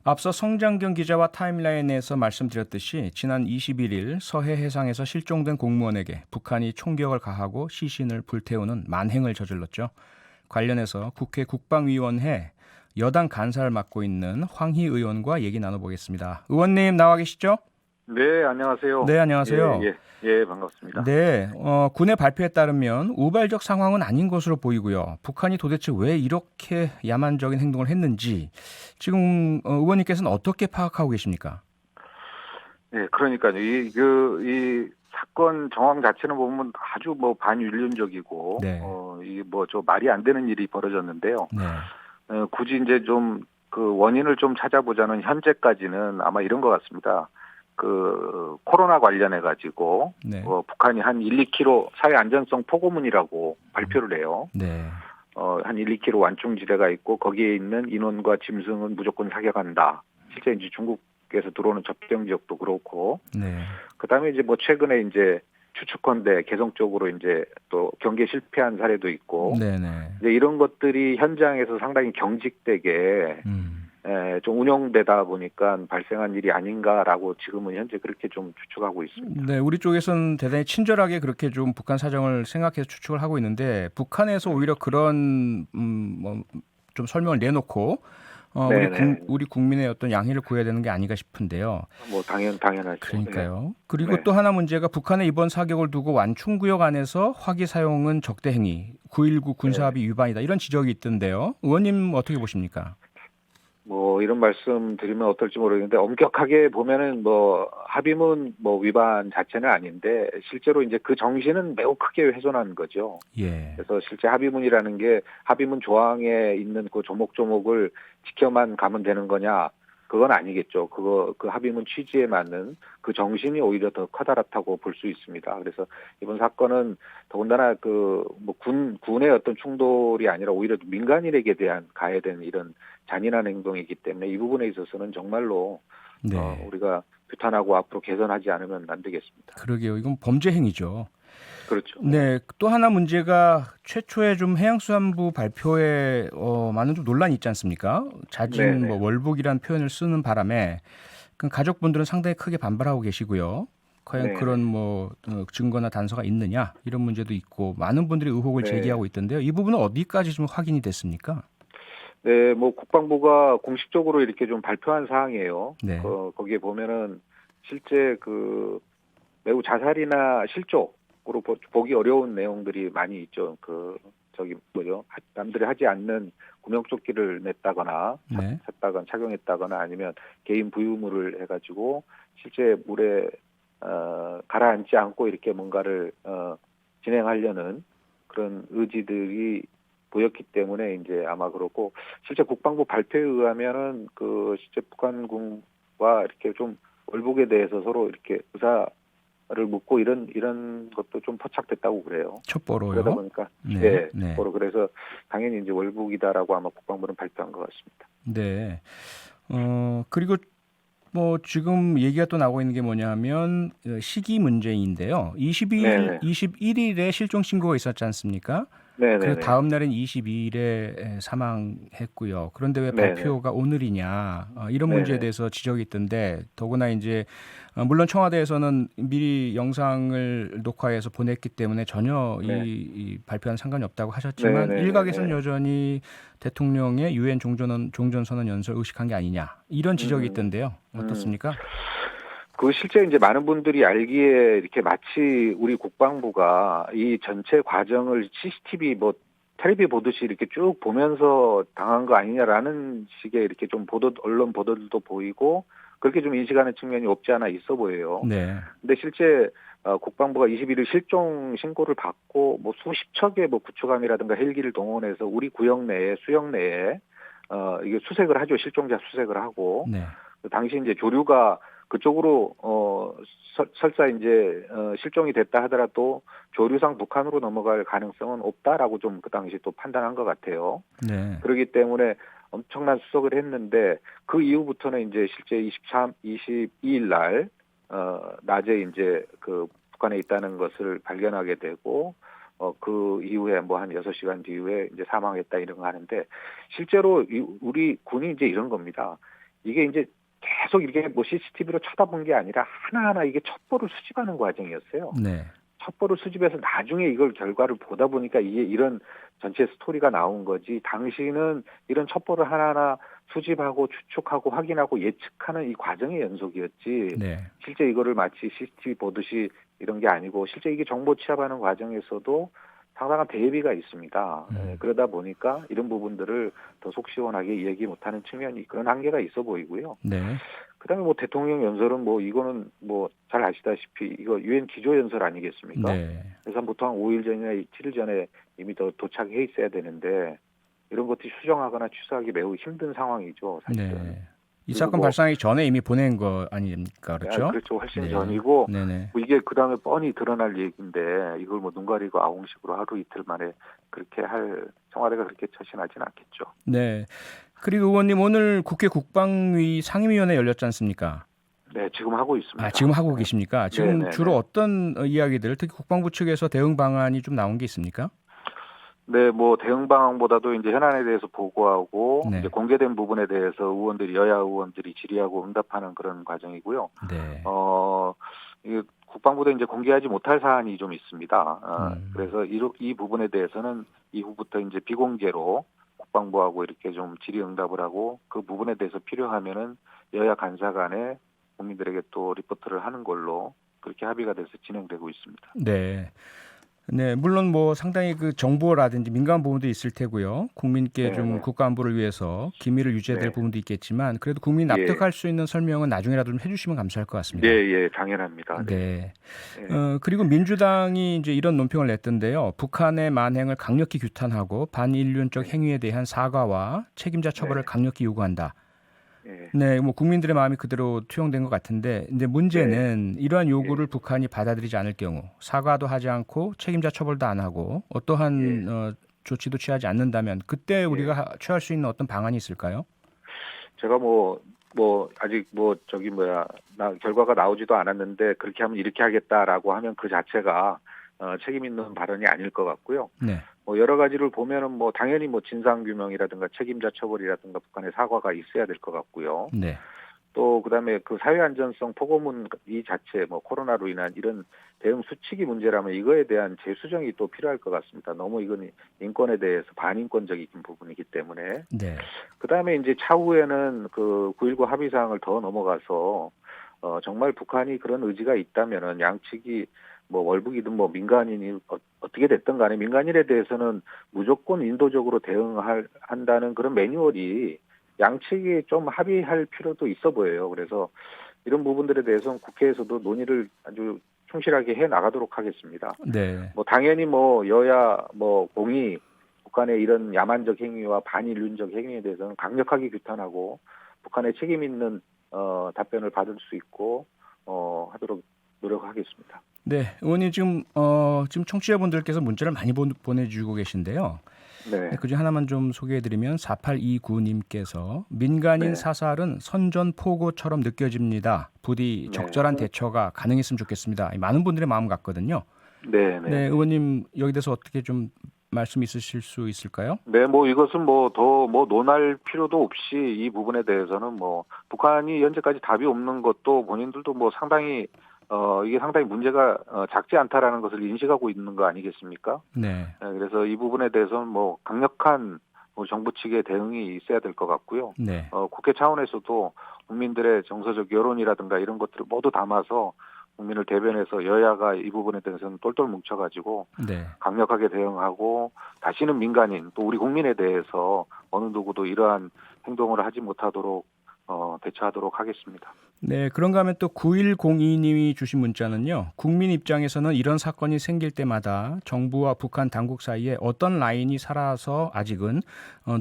앞서 성장경 기자와 타임라인에서 말씀드렸듯이 지난 21일 서해 해상에서 실종된 공무원에게 북한이 총격을 가하고 시신을 불태우는 만행을 저질렀죠. 관련해서 국회 국방위원회 여당 간사를 맡고 있는 황희 의원과 얘기 나눠보겠습니다. 의원님 나와 계시죠? 네, 안녕하세요. 네, 안녕하세요. 반갑습니다. 네, 군의 발표에 따르면 우발적 상황은 아닌 것으로 보이고요. 북한이 도대체 왜 이렇게 야만적인 행동을 했는지 지금 의원님께서는 어떻게 파악하고 계십니까? 네, 그러니까요. 이 사건 정황 자체는 보면 아주 반윤리적이고, 네, 좀 말이 안 되는 일이 벌어졌는데요. 네, 굳이 이제 좀 그 원인을 좀 찾아보자면 현재까지는 아마 이런 것 같습니다. 코로나 관련해 가지고, 네, 북한이 한 1, 2km 사회 안전성 포고문이라고 발표를 해요. 네, 한 1, 2km 완충지대가 있고 거기에 있는 인원과 짐승은 무조건 사격한다. 실제 이제 중국에서 들어오는 접경 지역도 그렇고, 네, 그다음에 이제 최근에 이제 추측컨대 개성적으로 이제 또 경계 실패한 사례도 있고, 네, 네, 이제 이런 것들이 현장에서 상당히 경직되게 좀 운영되다 보니까 발생한 일이 아닌가라고 지금은 현재 그렇게 좀 추측하고 있습니다. 네, 우리 쪽에서는 대단히 친절하게 그렇게 좀 북한 사정을 생각해서 추측을 하고 있는데 북한에서 오히려 그런 좀 설명을 내놓고 네네. 우리 국민의 어떤 양해를 구해야 되는 게 아닌가 싶은데요. 당연하죠. 네. 그러니까요. 그리고 네. 또 하나 문제가 북한의 이번 사격을 두고 완충구역 안에서 화기 사용은 적대 행위, 9.19 네네. 군사합의 위반이다 이런 지적이 있던데요. 의원님 어떻게 보십니까? 이런 말씀 드리면 어떨지 모르겠는데, 엄격하게 보면은 합의문 위반 자체는 아닌데, 실제로 이제 그 정신은 매우 크게 훼손한 거죠. 예. 그래서 실제 합의문이라는 게 합의문 조항에 있는 그 조목조목을 지켜만 가면 되는 거냐, 그건 아니겠죠. 그 합의문 취지에 맞는 그 정신이 오히려 더 커다랗다고 볼 수 있습니다. 그래서 이번 사건은 더군다나 군의 어떤 충돌이 아니라 오히려 민간인에게 대한 가해된 이런 잔인한 행동이기 때문에 이 부분에 있어서는 정말로 네. 우리가 규탄하고 앞으로 개선하지 않으면 안 되겠습니다. 그러게요. 이건 범죄 행위죠. 그렇죠. 네. 네, 또 하나 문제가 최초에 좀 해양수산부 발표에 많은 좀 논란이 있지 않습니까? 자진 네네. 월북이란 표현을 쓰는 바람에 그 가족분들은 상당히 크게 반발하고 계시고요. 과연 네네. 그런 증거나 단서가 있느냐 이런 문제도 있고 많은 분들이 의혹을 네. 제기하고 있던데요. 이 부분은 어디까지 좀 확인이 됐습니까? 네, 국방부가 공식적으로 이렇게 좀 발표한 사항이에요. 네, 거기에 보면은 실제 매우 자살이나 실족으로 보기 어려운 내용들이 많이 있죠. 남들이 하지 않는 구명조끼를 냈다거나 네, 샀다거나 착용했다거나 아니면 개인 부유물을 해가지고 실제 물에 가라앉지 않고 이렇게 뭔가를 진행하려는 그런 의지들이 보였기 때문에 이제 아마 그렇고, 실제 국방부 발표에 의하면은 실제 북한군과 이렇게 좀 월북에 대해서 서로 이렇게 의사를 묻고 이런 것도 좀 포착됐다고 그래요. 그러다 첩보로요. 보니까 네, 예, 네, 그래서 당연히 이제 월북이다라고 아마 국방부는 발표한 것 같습니다. 네. 그리고 지금 얘기가 또 나오고 있는 게 뭐냐면 시기 문제인데요. 네네. 21일에 실종 신고가 있었지 않습니까? 그리고 네네네. 다음 날인 22일에 사망했고요. 그런데 왜 네네. 발표가 오늘이냐 이런 문제에 네네. 대해서 지적이 있던데 더구나 이제 물론 청와대에서는 미리 영상을 녹화해서 보냈기 때문에 전혀 네. 이 발표와는 상관이 없다고 하셨지만 일각에서는 네네네네. 여전히 대통령의 유엔 종전선언 연설 의식한 게 아니냐 이런 지적이 음. 있던데요. 음. 어떻습니까? 실제 이제 많은 분들이 알기에 이렇게 마치 우리 국방부가 이 전체 과정을 CCTV 텔레비 보듯이 이렇게 쭉 보면서 당한 거 아니냐라는 식의 이렇게 좀 언론 보도들도 보이고 그렇게 좀 인식하는 측면이 없지 않아 있어 보여요. 네, 근데 실제 국방부가 21일 실종 신고를 받고 수십 척의 구축함이라든가 헬기를 동원해서 우리 구역 내에 수역 내에 이게 수색을 하죠. 실종자 수색을 하고 네, 당시 이제 조류가 그쪽으로 설사 이제 실종이 됐다 하더라도 조류상 북한으로 넘어갈 가능성은 없다라고 좀 그 당시 또 판단한 것 같아요. 네, 그렇기 때문에 엄청난 수색을 했는데 그 이후부터는 이제 실제 22일 날 낮에 이제 북한에 있다는 것을 발견하게 되고 그 이후에 한 6시간 뒤에 이제 사망했다 이런 거 하는데 실제로 우리 군이 이제 이런 겁니다. 이게 이제 계속 이렇게 뭐 CCTV로 쳐다본 게 아니라 하나하나 이게 첩보를 수집하는 과정이었어요. 네. 첩보를 수집해서 나중에 이걸 결과를 보다 보니까 이게 이런 전체 스토리가 나온 거지. 당시는 이런 첩보를 하나하나 수집하고 추측하고 확인하고 예측하는 이 과정의 연속이었지. 네. 실제 이거를 마치 CCTV 보듯이 이런 게 아니고 실제 이게 정보 취합하는 과정에서도 상당한 대비가 있습니다. 그러다 보니까 이런 부분들을 더 속 시원하게 얘기 못하는 측면이 그런 한계가 있어 보이고요. 네. 그다음에 뭐 대통령 연설은 뭐 이거는 뭐 잘 아시다시피 이거 유엔 기조 연설 아니겠습니까? 네. 그래서 보통 한 5일 전이나 7일 전에 이미 더 도착해 있어야 되는데 이런 것들이 수정하거나 취소하기 매우 힘든 상황이죠, 사실은. 네. 이 그리고 사건 뭐 발생하기 전에 이미 보낸 거 아닙니까? 그렇죠? 그렇죠. 훨씬 네. 전이고 네네. 뭐 이게 그다음에 뻔히 드러날 얘기인데 이걸 뭐 눈 가리고 아웅식으로 하루 이틀 만에 그렇게 할 청와대가 그렇게 처신하지는 않겠죠. 네. 그리고 의원님 오늘 국회 국방위 상임위원회 열렸지 않습니까? 네, 지금 하고 있습니다. 아, 지금 하고 계십니까? 지금 네네네. 주로 어떤 이야기들, 특히 국방부 측에서 대응 방안이 좀 나온 게 있습니까? 네, 뭐 대응 방안보다도 이제 현안에 대해서 보고하고 네. 이제 공개된 부분에 대해서 의원들이 여야 의원들이 질의하고 응답하는 그런 과정이고요. 네. 이게 국방부도 이제 공개하지 못할 사안이 좀 있습니다. 음. 그래서 이 부분에 대해서는 이후부터 이제 비공개로 국방부하고 이렇게 좀 질의응답을 하고 그 부분에 대해서 필요하면은 여야 간사 간에 국민들에게 또 리포트를 하는 걸로 그렇게 합의가 돼서 진행되고 있습니다. 네. 네, 물론 뭐 상당히 그 정보라든지 민감한 부분도 있을 테고요. 국민께 좀 네네. 국가 안보를 위해서 기밀을 유지해야 될 네. 부분도 있겠지만 그래도 국민 예. 납득할 수 있는 설명은 나중에라도 좀 해주시면 감사할 것 같습니다. 네, 예, 당연합니다. 네. 네. 네. 그리고 민주당이 이제 이런 논평을 냈던데요. 북한의 만행을 강력히 규탄하고 반인륜적 네. 행위에 대한 사과와 책임자 처벌을 네. 강력히 요구한다. 예. 네, 뭐 국민들의 마음이 그대로 투영된 것 같은데, 근데 문제는 이러한 요구를 예. 북한이 받아들이지 않을 경우 사과도 하지 않고 책임자 처벌도 안 하고 어떠한 조치도 취하지 않는다면 그때 우리가 취할 수 있는 어떤 방안이 있을까요? 제가 뭐 아직 결과가 나오지도 않았는데 그렇게 하면 이렇게 하겠다라고 하면 그 자체가 책임 있는 발언이 아닐 것 같고요. 네, 뭐 여러 가지를 보면은 뭐 당연히 뭐 진상 규명이라든가 책임자 처벌이라든가 북한의 사과가 있어야 될 것 같고요. 네, 또 그다음에 그 사회 안전성 포고문 이 자체 뭐 코로나로 인한 이런 대응 수칙이 문제라면 이거에 대한 재수정이 또 필요할 것 같습니다. 너무 이건 인권에 대해서 반인권적인 부분이기 때문에. 네, 그다음에 이제 차후에는 그 9.19 합의 사항을 더 넘어가서 정말 북한이 그런 의지가 있다면은 양측이 뭐 월북이든 뭐 민간인이 어떻게 됐든 간에 민간인에 대해서는 무조건 인도적으로 한다는 그런 매뉴얼이 양측이 좀 합의할 필요도 있어 보여요. 그래서 이런 부분들에 대해서는 국회에서도 논의를 아주 충실하게 해 나가도록 하겠습니다. 네, 뭐 당연히 뭐 여야 뭐 공이 북한의 이런 야만적 행위와 반인륜적 행위에 대해서는 강력하게 규탄하고 북한의 책임 있는 답변을 받을 수 있고 하도록 노력하겠습니다. 네. 의원님 지금 청취자분들께서 문자를 많이 보내주고 계신데요. 네. 네, 그중 하나만 좀 소개해드리면 4829님께서 민간인 네. 사살은 선전포고처럼 느껴집니다. 부디 네. 적절한 대처가 가능했으면 좋겠습니다. 많은 분들의 마음 같거든요. 네. 네, 의원님 여기 대해서 어떻게 좀 말씀 있으실 수 있을까요? 네, 뭐 이것은 뭐 더 논할 필요도 없이 이 부분에 대해서는 뭐 북한이 현재까지 답이 없는 것도 본인들도 뭐 상당히 이게 상당히 문제가 작지 않다라는 것을 인식하고 있는 거 아니겠습니까? 네. 그래서 이 부분에 대해서는 뭐 강력한 정부 측의 대응이 있어야 될 것 같고요. 네. 국회 차원에서도 국민들의 정서적 여론이라든가 이런 것들을 모두 담아서 국민을 대변해서 여야가 이 부분에 대해서는 똘똘 뭉쳐가지고 네. 강력하게 대응하고 다시는 민간인 또 우리 국민에 대해서 어느 누구도 이러한 행동을 하지 못하도록 대처하도록 하겠습니다. 네, 그런가 하면 또 9102님이 주신 문자는요. 국민 입장에서는 이런 사건이 생길 때마다 정부와 북한 당국 사이에 어떤 라인이 살아서 아직은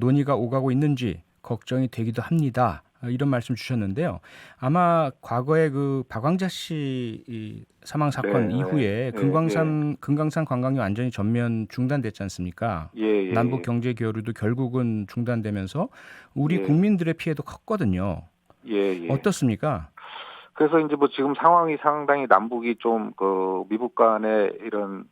논의가 오가고 있는지 걱정이 되기도 합니다. 이런 말씀 주셨는데요. 아마 과거에 그 박광자 씨 사망 사건 이후에 금강산 관광이 완전히 전면 중단됐지 않습니까? 남북 경제 교류도 결국은 중단되면서 우리 국민들의 피해도 컸거든요. 어떻습니까? 그래서 이제 뭐 지금 상황이 상당히 남북이 좀 그 미국 간의 이런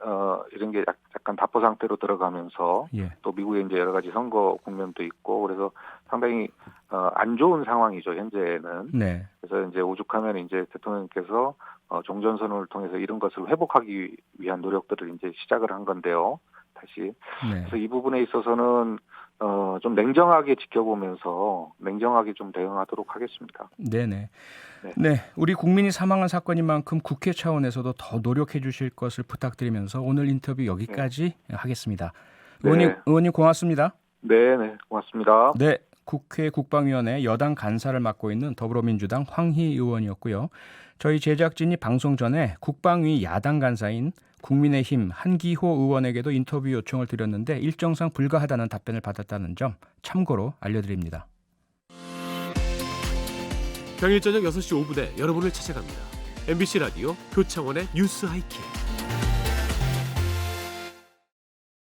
게 약간 답보 상태로 들어가면서 예. 또 미국의 이제 여러 가지 선거 국면도 있고 그래서 상당히 안 좋은 상황이죠 현재는. 네. 그래서 이제 오죽하면 이제 대통령께서 종전선언을 통해서 이런 것을 회복하기 위한 노력들을 이제 시작을 한 건데요. 다시. 네. 그래서 이 부분에 있어서는 좀 냉정하게 지켜보면서 냉정하게 좀 대응하도록 하겠습니다. 네네. 네. 네, 우리 국민이 사망한 사건인 만큼 국회 차원에서도 더 노력해 주실 것을 부탁드리면서 오늘 인터뷰 여기까지 하겠습니다. 네. 의원님 고맙습니다. 네, 고맙습니다. 네, 국회 국방위원회 여당 간사를 맡고 있는 더불어민주당 황희 의원이었고요. 저희 제작진이 방송 전에 국방위 야당 간사인 국민의힘 한기호 의원에게도 인터뷰 요청을 드렸는데 일정상 불가하다는 답변을 받았다는 점 참고로 알려드립니다. 평일 저녁 6시 5분에 여러분을 찾아갑니다. MBC 라디오 표창원의 뉴스 하이킥.